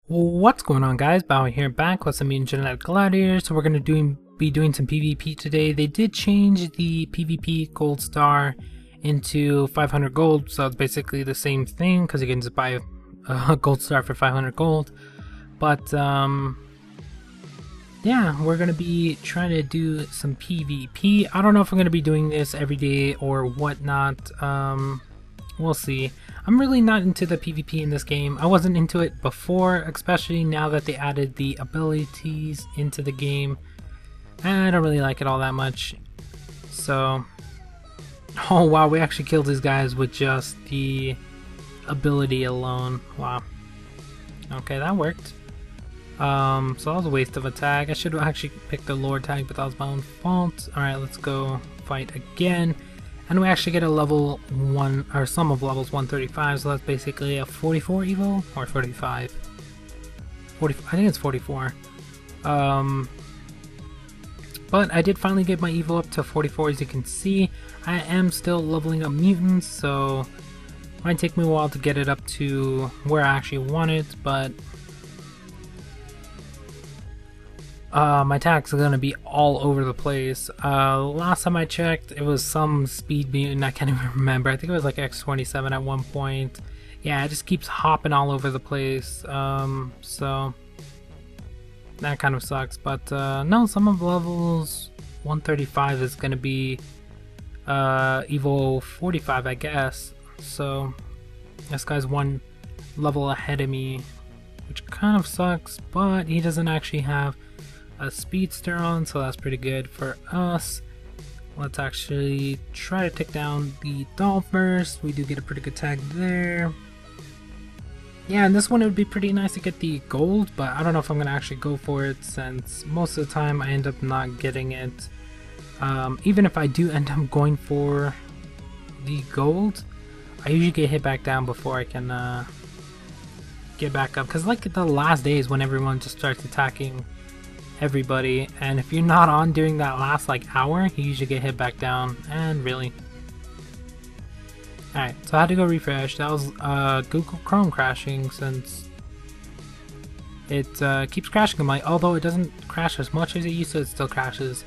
What's going on, guys? Bowie here, back with some Mutant Genetic Gladiators. So we're going to be doing some PvP today. They did change the PvP gold star into 500 gold, so it's basically the same thing because you can just buy a gold star for 500 gold. But yeah, we're going to be trying to do some PvP. I don't know if I'm going to be doing this every day or whatnot. We'll see. I'm really not into the PvP in this game. I wasn't into it before, especially now that they added the abilities into the game. I don't really like it all that much. So, oh wow, we actually killed these guys with just the ability alone. Wow. Okay, that worked. So that was a waste of a tag. I should have actually picked the lore tag, but that was my own fault. Alright, let's go fight again. And we actually get a level 1, or some of levels 135, so that's basically a 44 evo, or 45. 40, I think it's 44. But I did finally get my evo up to 44, as you can see. I am still leveling up mutants, so it might take me a while to get it up to where I actually want it, but my attacks are gonna be all over the place. Last time I checked, it was some speed mutant, I can't even remember. I think it was like X27 at one point. Yeah, it just keeps hopping all over the place. So that kind of sucks. But no, some of levels 135 is gonna be Evo 45, I guess. So this guy's one level ahead of me, which kind of sucks. But he doesn't actually have a speedster on, so that's pretty good for us. Let's actually try to take down the doll first. We do get a pretty good tag there. Yeah, and this one it would be pretty nice to get the gold, but I don't know if I'm gonna actually go for it, since most of the time I end up not getting it. Even if I do end up going for the gold, I usually get hit back down before I can get back up, because like the last days when everyone just starts attacking everybody, and if you're not on during that last like hour, you usually get hit back down. And really, alright, so I had to go refresh. That was Google Chrome crashing, since it keeps crashing. I'm like, although it doesn't crash as much as it used to, it still crashes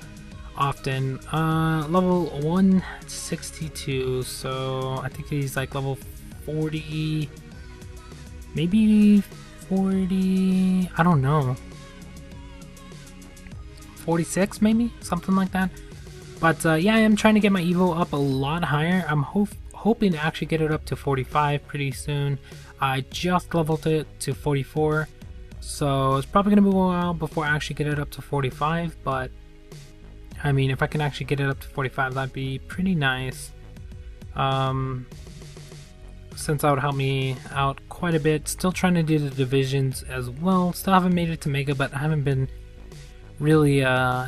often. Level 162, so I think he's like level 40, maybe 40, I don't know, 46 maybe, something like that. But yeah, I am trying to get my evo up a lot higher. I'm hoping to actually get it up to 45 pretty soon. I just leveled it to 44, so it's probably gonna be a while before I actually get it up to 45, but I mean, if I can actually get it up to 45, that'd be pretty nice, since that would help me out quite a bit. Still trying to do the divisions as well. Still haven't made it to Mega, but I haven't been really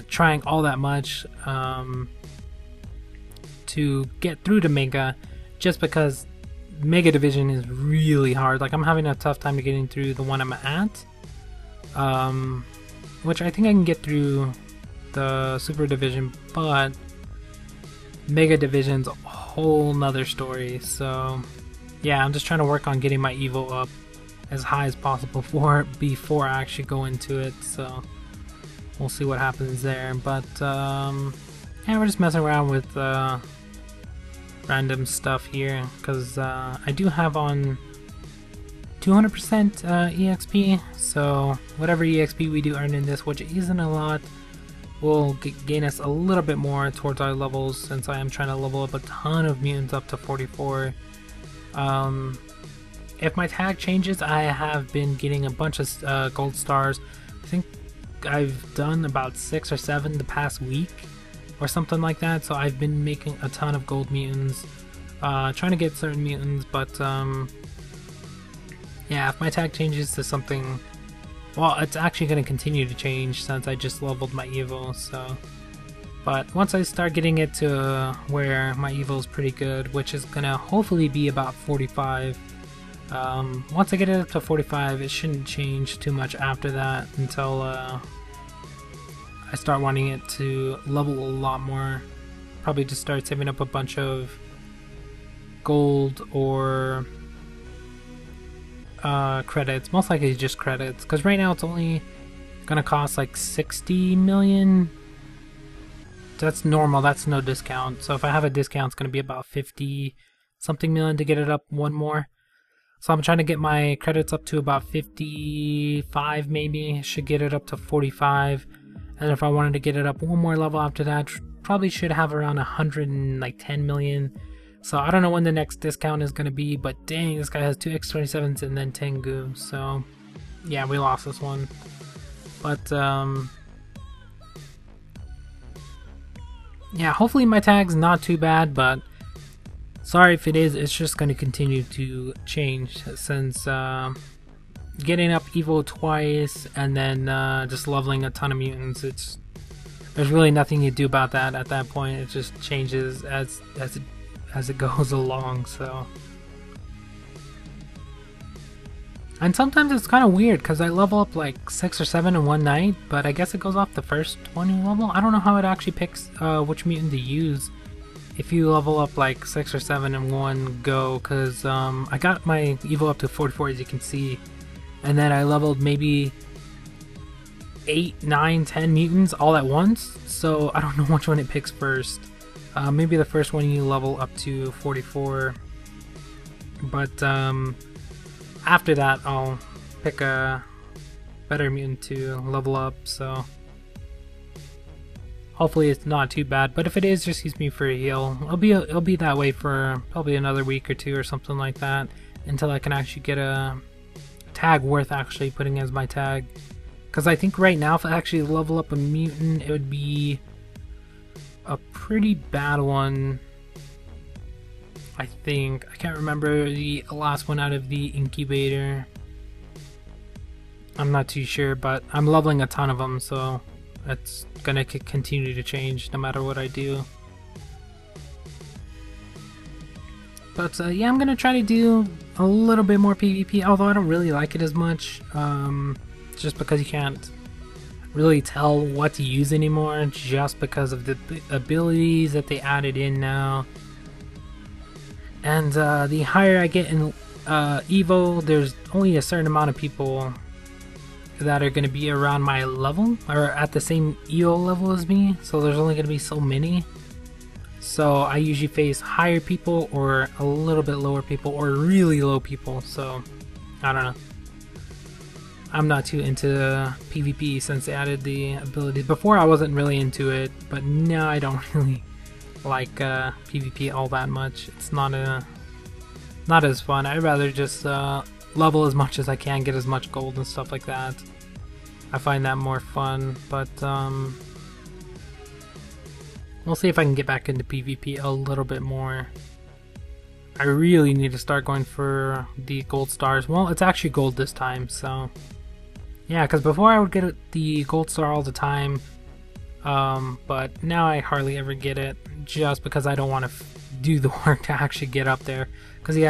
trying all that much to get through to Mega, just because Mega Division is really hard. Like, I'm having a tough time getting through the one I'm at, which I think I can get through the Super Division, but Mega Division's a whole nother story. So yeah, I'm just trying to work on getting my Evo up as high as possible before I actually go into it. So we'll see what happens there. But yeah, we're just messing around with random stuff here, because I do have on 200% EXP, so whatever EXP we do earn in this, which isn't a lot, will gain us a little bit more towards our levels, since I am trying to level up a ton of mutants up to 44. If my tag changes, I have been getting a bunch of gold stars. I think I've done about 6 or 7 the past week or something like that, so I've been making a ton of gold mutants, trying to get certain mutants. But yeah, if my tag changes to something, well, it's actually going to continue to change since I just leveled my evo. So, but once I start getting it to where my evo is pretty good, which is going to hopefully be about 45, once I get it up to 45, it shouldn't change too much after that, until I start wanting it to level a lot more. Probably just start saving up a bunch of gold or credits. Most likely just credits, because right now it's only gonna cost like 60 million. That's normal, that's no discount. So if I have a discount, it's gonna be about 50 something million to get it up one more. So I'm trying to get my credits up to about 55 maybe. Should get it up to 45. And if I wanted to get it up one more level after that, probably should have around 110 million. So I don't know when the next discount is going to be, but dang, this guy has 2 X27s and then Tengu. So yeah, we lost this one. But yeah, hopefully my tag's not too bad, but sorry if it is, it's just going to continue to change since getting up Evo twice and then just leveling a ton of mutants. There's really nothing you do about that at that point. It just changes as it goes along. So, and sometimes it's kind of weird because I level up like 6 or 7 in one night, but I guess it goes off the first 20 level. I don't know how it actually picks which mutant to use if you level up like 6 or 7 in one go, because I got my Evo up to 44 as you can see, and then I leveled maybe 8, 9, 10 mutants all at once, so I don't know which one it picks first. Maybe the first one you level up to 44, but after that I'll pick a better mutant to level up, so hopefully it's not too bad. But if it is, just use me for a heal. It'll be that way for probably another week or two or something like that, until I can actually get a tag worth actually putting as my tag. Because I think right now if I actually level up a mutant, it would be a pretty bad one. I think. I can't remember the last one out of the incubator. I'm not too sure, but I'm leveling a ton of them, so it's gonna continue to change no matter what I do. But yeah, I'm gonna try to do a little bit more PvP, although I don't really like it as much, just because you can't really tell what to use anymore, just because of the abilities that they added in now. And the higher I get in Evo, there's only a certain amount of people that are going to be around my level or at the same EO level as me, so there's only going to be so many. So I usually face higher people or a little bit lower people or really low people, so I don't know. I'm not too into PvP since they added the ability. Before I wasn't really into it, but now I don't really like PvP all that much. It's not as fun. I'd rather just level as much as I can, get as much gold and stuff like that. I find that more fun, but we'll see if I can get back into PvP a little bit more. I really need to start going for the gold stars. Well, it's actually gold this time, so yeah, because before I would get the gold star all the time, but now I hardly ever get it, just because I don't want to do the work to actually get up there. Because you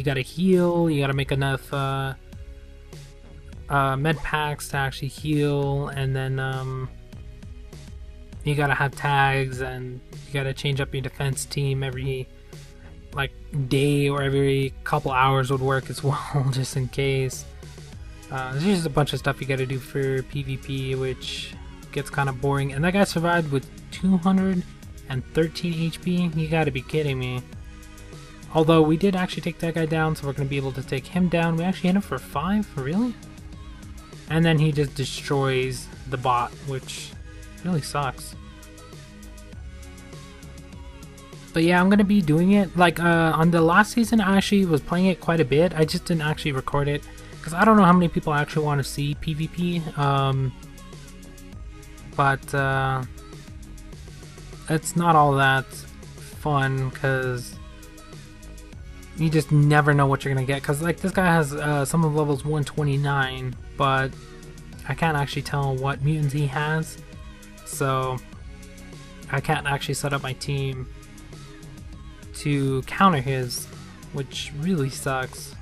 gotta heal, you gotta make enough med packs to actually heal, and then you gotta have tags, and you gotta change up your defense team every like day or every couple hours would work as well, just in case. There's just a bunch of stuff you gotta do for PvP, which gets kind of boring. And that guy survived with 213 HP. You gotta be kidding me. Although we did actually take that guy down, so we're gonna be able to take him down. We actually hit him for 5, really? And then he just destroys the bot, which really sucks. But yeah, I'm gonna be doing it. Like on the last season, I actually was playing it quite a bit. I just didn't actually record it because I don't know how many people actually want to see PvP. But it's not all that fun because you just never know what you're gonna get. Because like this guy has some of levels 129, but I can't actually tell what mutants he has, so I can't actually set up my team to counter his, which really sucks.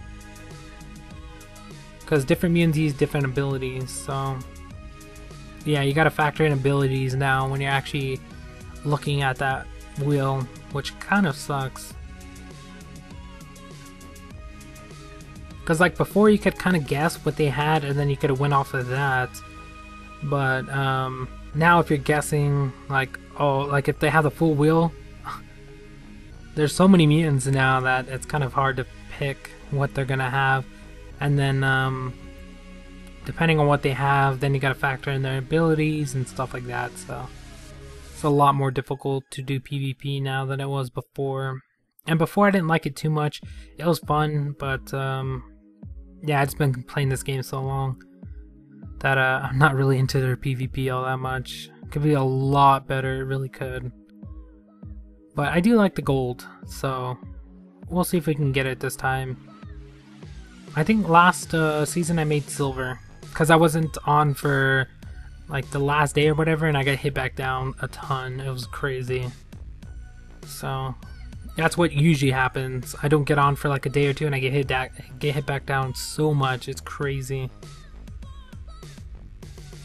Because different mutants use different abilities, so yeah, you gotta factor in abilities now when you're actually looking at that wheel, which kind of sucks. Because like before you could kind of guess what they had and then you could have went off of that. But now if you're guessing like, oh, like if they have the full wheel, there's so many mutants now that it's kind of hard to pick what they're gonna have. And then depending on what they have, then you gotta factor in their abilities and stuff like that. So it's a lot more difficult to do PvP now than it was before. And before I didn't like it too much. It was fun, but yeah, I've just been playing this game so long that I'm not really into their PvP all that much. It could be a lot better, it really could. But I do like the gold, so we'll see if we can get it this time. I think last season I made silver, because I wasn't on for like the last day or whatever, and I got hit back down a ton. It was crazy. So that's what usually happens. I don't get on for like a day or two and I get hit back down so much. It's crazy.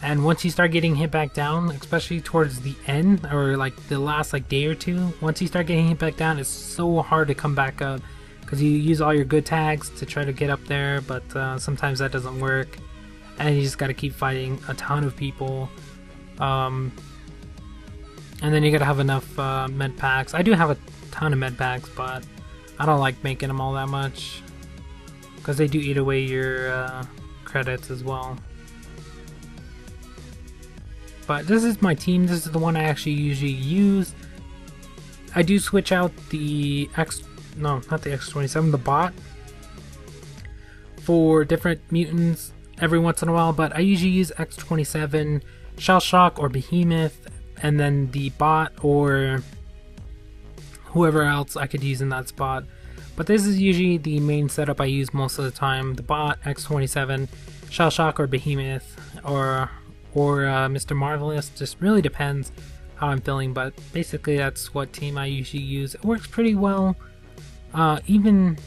And once you start getting hit back down, especially towards the end or like the last like day or two, once you start getting hit back down, it's so hard to come back up because you use all your good tags to try to get up there, but sometimes that doesn't work, and you just got to keep fighting a ton of people. And then you gotta have enough med packs. I do have a ton of med packs, but I don't like making them all that much because they do eat away your credits as well. But this is my team. This is the one I actually usually use. I do switch out the not the X27, the bot, for different mutants every once in a while, but I usually use X27, Shell Shock, or Behemoth, and then the bot or whoever else I could use in that spot. But this is usually the main setup I use most of the time. The bot, X27, Shell Shock, or Behemoth, or Mr. Marvelous. Just really depends how I'm feeling, but basically that's what team I usually use. It works pretty well, even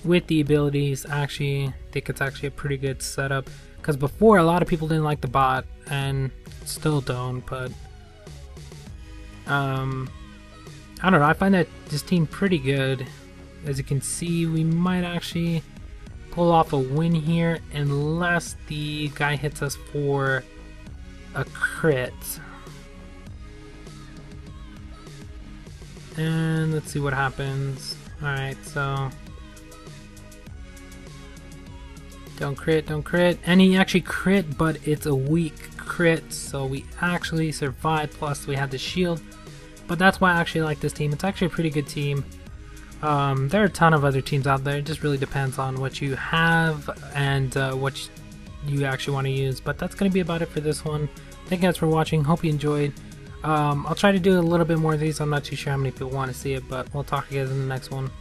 with the abilities. Actually, I think it's actually a pretty good setup, because before a lot of people didn't like the bot and still don't, but I don't know, I find that this team pretty good. As you can see, we might actually pull off a win here unless the guy hits us for a crit. And let's see what happens. Alright, so don't crit, don't crit. And he actually crit, but it's a weak crit, so we actually survived, plus we had the shield. But that's why I actually like this team. It's actually a pretty good team. There are a ton of other teams out there. It just really depends on what you have and what you actually want to use. But that's going to be about it for this one. Thank you guys for watching. Hope you enjoyed. I'll try to do a little bit more of these. I'm not too sure how many people want to see it, but we'll talk to you guys in the next one.